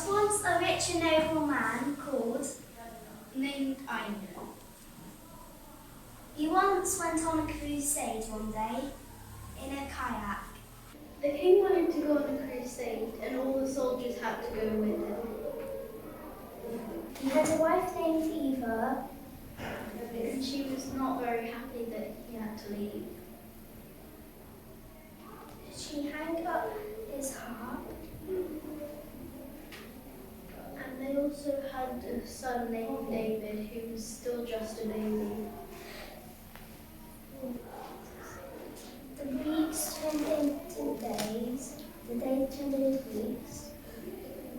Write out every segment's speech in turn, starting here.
once a rich and noble man named Einion. He once went on a crusade one day in a kayak. The king wanted to go on a crusade, and all the soldiers had to go with him. He had a wife named Eva, And she was not very happy that he had to leave. she hung up his harp. And they also had a son named David, who was still just a baby. The weeks turned into days, the days turned into weeks,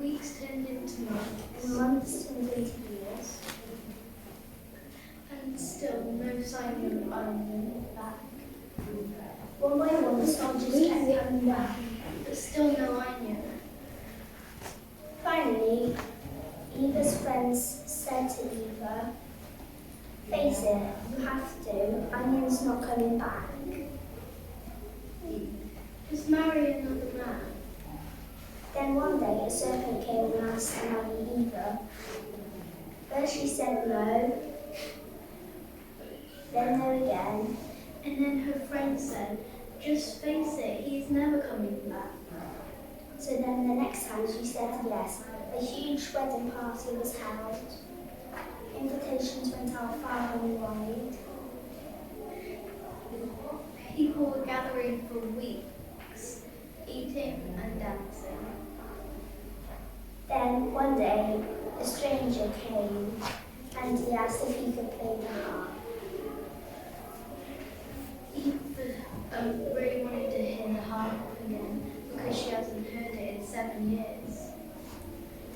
Weeks turned into months, and months turned into years. and still no sign of Einion back. One by one, the soldiers kept coming back. But still no Einion. Finally, Eva's friends said to Eva, "Face it, you have to. Einion's not coming back." Just marry another man. Then one day a serpent came and asked to marry Eva. First she said no, then no again. And then her friend said, just face it, he's never coming back. So then the next time she said yes. A huge wedding party was held. Invitations went out far and wide. People were gathering for weeks, eating and dancing. Then one day a stranger came and he asked if he could play the harp. Eva really wanted to hear the harp again because she hasn't heard it in 7 years.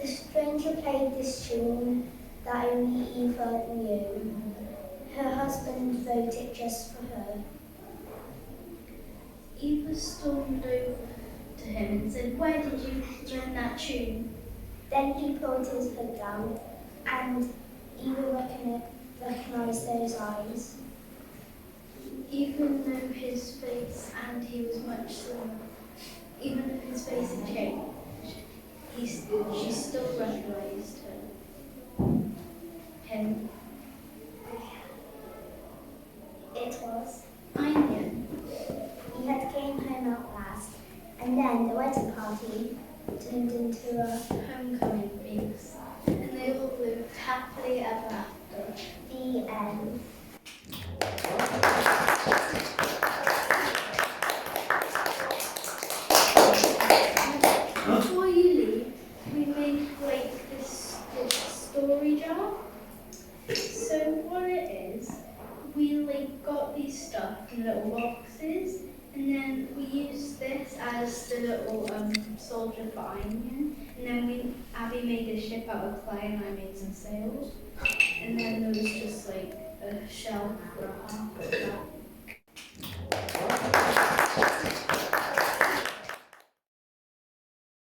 The stranger played this tune that only Eva knew. Her husband wrote it just for her. Eva stormed over to him and said, where did you learn that tune? Then he pulled his hood down and Eva recognized those eyes. Even though his face and he was much slimmer, even though his face had changed, she still recognized him. It was. Einion. He had came home at last, and then the wedding party turned into a Homecoming feast, and they all lived happily ever after. the end. Before you leave, we made this story jar. So what it is, we got these stuff in little boxes, and then we used this as the little soldier for Einion, and then Abby made a ship out of clay, and I made some sails, and then there was just a shell for a harp.